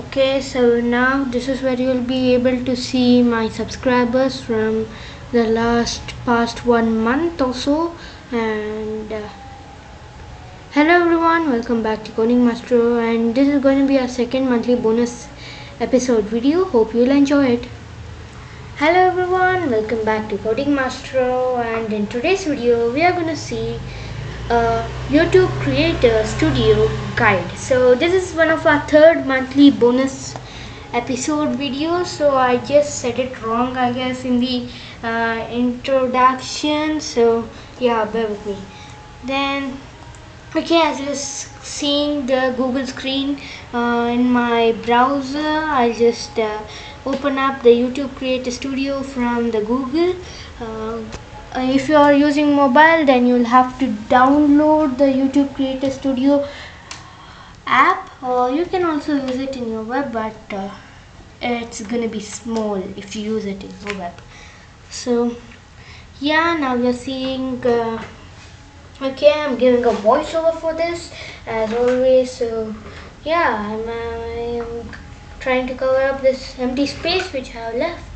Okay, so now this is where you'll be able to see my subscribers from the past 1 month or so. And hello everyone, welcome back to Coding Master, and this is going to be our second monthly bonus episode video. Hope you'll enjoy it. Hello everyone, welcome back to Coding Master, and in today's video we are going to see YouTube Creator Studio Guide. So this is one of our third monthly bonus episode videos. So I just said it wrong, I guess, in the introduction. So yeah, bear with me. Then okay, as you're seeing the Google screen in my browser, I'll just open up the YouTube Creator Studio from the Google. If you are using mobile, then you'll have to download the YouTube Creator Studio app, or you can also use it in your web, but it's gonna be small if you use it in your web. So yeah, now you're seeing okay, I'm giving a voiceover for this as always. So yeah, I'm trying to cover up this empty space which I have left.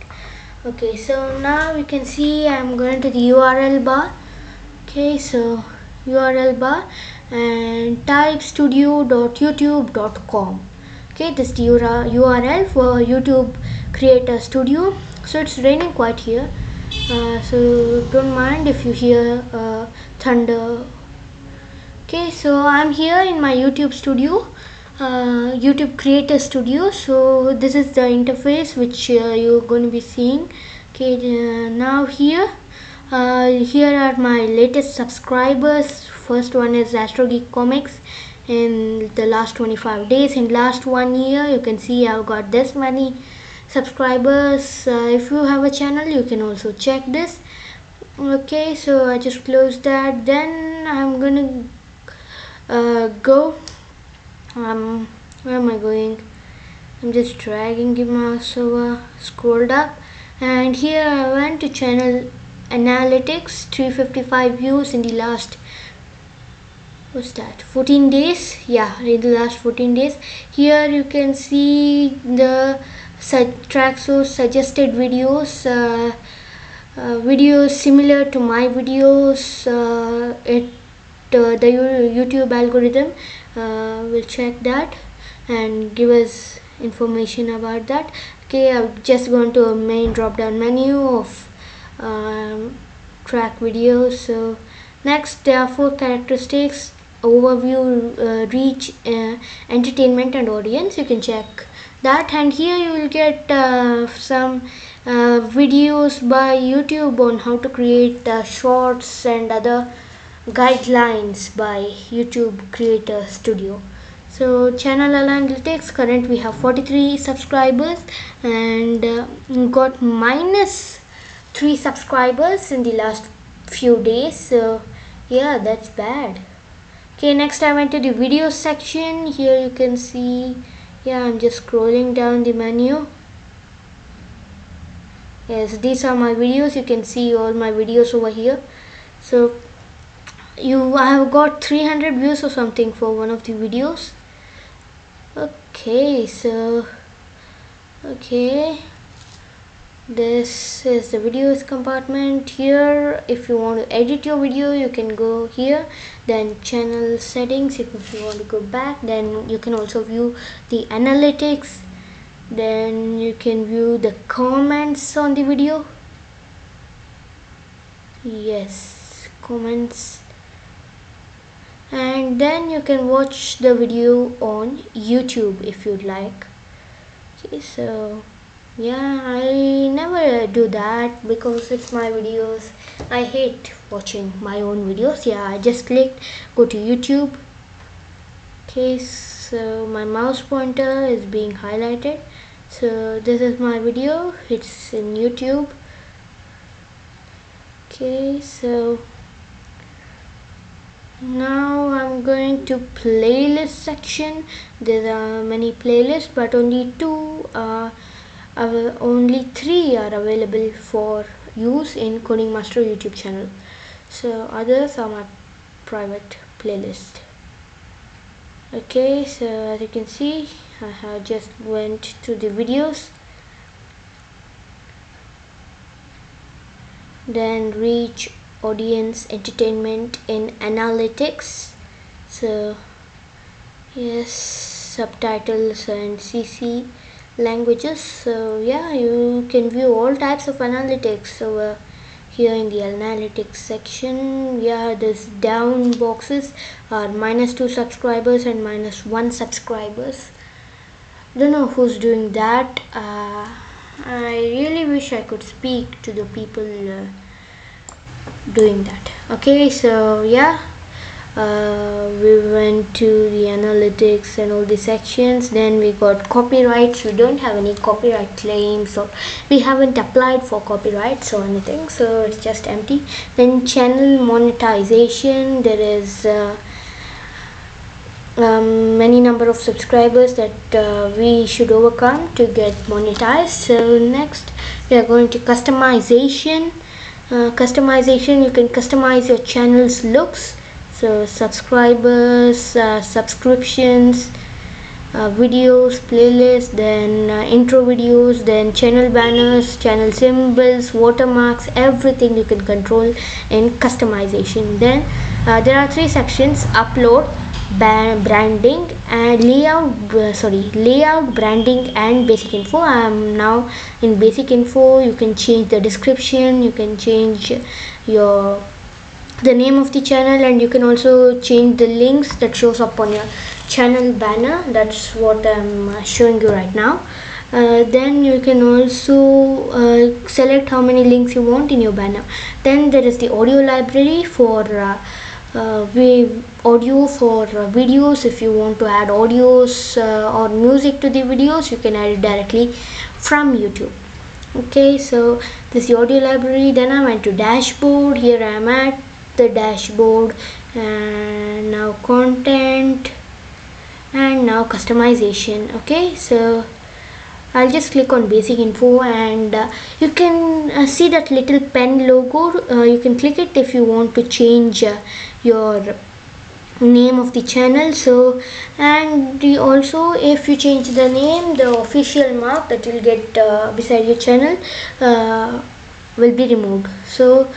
Okay, so now you can see I'm going to the URL bar. Okay, so URL bar and type studio.youtube.com. okay, this is the URL for YouTube Creator Studio. So it's raining quite here, so don't mind if you hear thunder. Okay, so I'm here in my YouTube studio, YouTube Creator Studio. So this is the interface which you're going to be seeing. Okay, now here are my latest subscribers. First one is Astro Geek Comics. In the last 25 days, in last 1 year, you can see I've got this many subscribers. If you have a channel, you can also check this. Okay, so I just closed that. Then I'm gonna go where am I going? I'm just dragging the mouse over, scrolled up, and here I went to channel analytics. 355 views in the last 14 days. Yeah, in the last 14 days. Here you can see the Traxos suggested videos, videos similar to my videos. The YouTube algorithm will check that and give us information about that. Okay, I've just gone to a main drop down menu of track videos. So next, there are 4 characteristics: overview, reach, entertainment, and audience. You can check that, and here you will get some videos by YouTube on how to create shorts and other guidelines by YouTube Creator Studio. So channel analytics, current we have 43 subscribers, and got -3 subscribers in the last few days. So yeah, that's bad. Okay, next I went to the video section. Here you can see, yeah, I'm just scrolling down the menu. Yes, these are my videos. You can see all my videos over here. So I have got 300 views or something for one of the videos. Okay, so okay, this is the videos compartment. Here, if you want to edit your video, you can go here. Then channel settings, if you want to go back, then you can also view the analytics. Then you can view the comments on the video. Yes, comments. And then you can watch the video on YouTube if you'd like. Okay, so yeah, I never do that because it's my videos. I hate watching my own videos. Yeah, I just clicked go to YouTube. Okay, so my mouse pointer is being highlighted. So this is my video. It's in YouTube. Okay, so now I'm going to playlist section. There are many playlists, but only 3 are available for use in Coding Master YouTube channel. So others are my private playlist. Okay, so as you can see, I have just went to the videos, then reach audience entertainment in analytics. So yes, subtitles and CC languages. So yeah, you can view all types of analytics over here in the analytics section. Yeah, this down boxes are -2 subscribers and -1 subscribers. Don't know who's doing that. I really wish I could speak to the people doing that. Okay, so yeah, we went to the analytics and all the sections. Then we got copyrights. We don't have any copyright claims, or we haven't applied for copyrights or anything, so it's just empty. Then channel monetization, there is many number of subscribers that we should overcome to get monetized. So next we are going to customization. Customization, you can customize your channel's looks. So subscribers, subscriptions, videos, playlists, then intro videos, then channel banners, channel symbols, watermarks, everything you can control in customization. Then there are 3 sections: upload, branding and layout, branding and basic info. I am now in basic info. You can change the description, you can change the name of the channel, and you can also change the links that shows up on your channel banner. That's what I'm showing you right now. Then you can also select how many links you want in your banner. Then there is the audio library for audio for videos. If you want to add audios or music to the videos, you can add it directly from YouTube. Okay, so this is the audio library. Then I went to dashboard. Here I am at the dashboard, and now content, and now customization. Okay, so I'll just click on basic info, and you can see that little pen logo. You can click it if you want to change your name of the channel. So, and also if you change the name, the official mark that you'll get beside your channel will be removed. So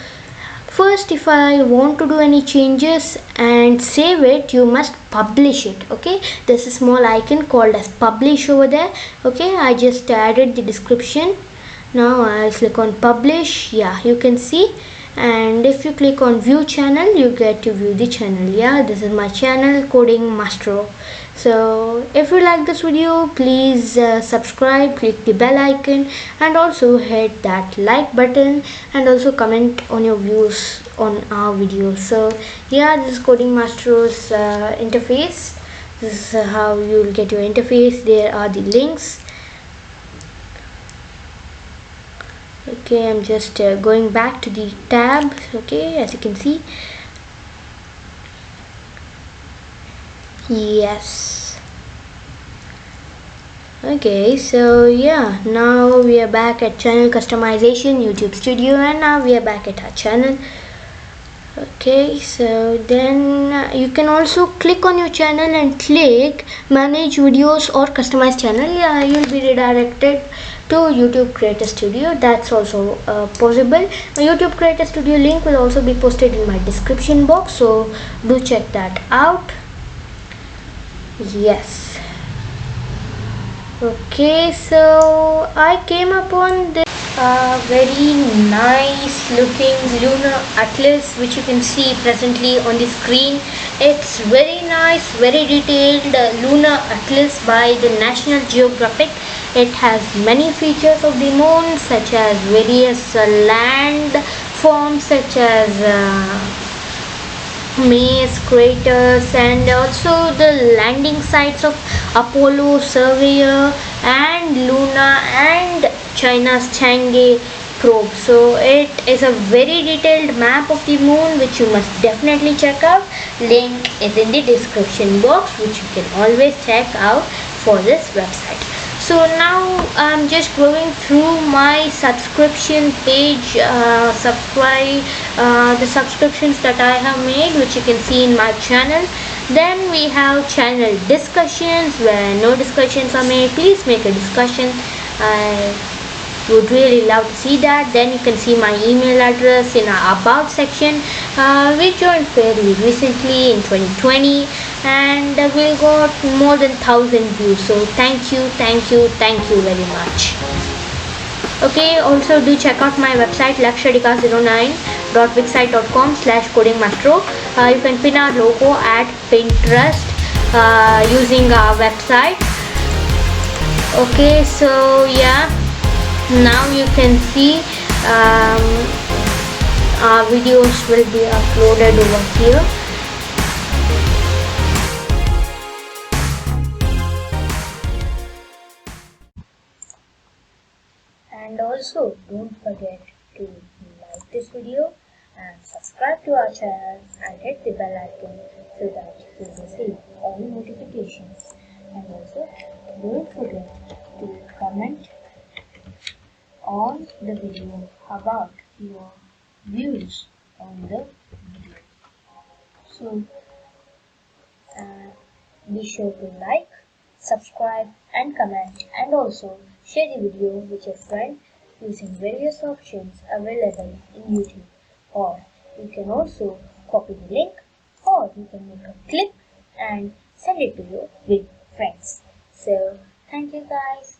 first, if I want to do any changes and save it, you must publish it. Okay, there's a small icon called as publish over there. Okay, I just added the description. Now I'll click on publish. Yeah, you can see, and if you click on view channel, you get to view the channel. Yeah, this is my channel, Coding Master. So if you like this video, please subscribe, click the bell icon, and also hit that like button, and also comment on your views on our videos. So yeah, this is Coding Master's interface. This is how you will get your interface. There are the links. Okay, I'm just going back to the tab. Okay, as you can see. Yes. Okay, so yeah, now we are back at channel customization, YouTube Studio, and now we are back at our channel. Okay, so then you can also click on your channel and click manage videos or customize channel. Yeah, you'll be redirected to YouTube Creator Studio. That's also possible. YouTube Creator Studio link will also be posted in my description box, so do check that out. Yes. Okay, so I came upon this very nice looking lunar atlas, which you can see presently on the screen. It's very nice, very detailed lunar atlas by the National Geographic. It has many features of the moon, such as various land forms, such as maze, craters, and also the landing sites of Apollo, Surveyor, and Luna, and China's Chang'e probe. So it is a very detailed map of the moon, which you must definitely check out. Link is in the description box, which you can always check out for this website. So now I'm just going through my subscription page, subscribe the subscriptions that I have made, which you can see in my channel. Then we have channel discussions, where no discussions are made. Please make a discussion. I would really love to see that. Then you can see my email address in our about section. We joined fairly recently in 2020, and we got more than 1,000 views. So thank you very much. Okay, also do check out my website lakshadika09.wixsite.com/codingmastro. You can pin our logo at Pinterest using our website. Okay, so yeah, now you can see our videos will be uploaded over here. And also don't forget to like this video and subscribe to our channel and hit the bell icon so that you will receive all notifications. And also don't forget to comment on the video about your views on the video. So be sure to like, subscribe and comment, and also share the video with your friend using various options available in YouTube. Or you can also copy the link, or you can make a clip and send it to your big friends. So thank you guys.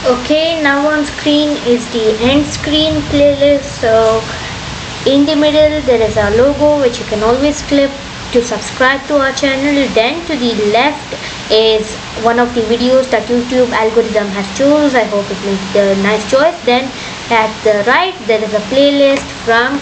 Okay, now on screen is the end screen playlist. So in the middle there is our logo, which you can always click to subscribe to our channel. Then to the left is one of the videos that YouTube algorithm has chosen. I hope it makes a nice choice. Then at the right there is a playlist from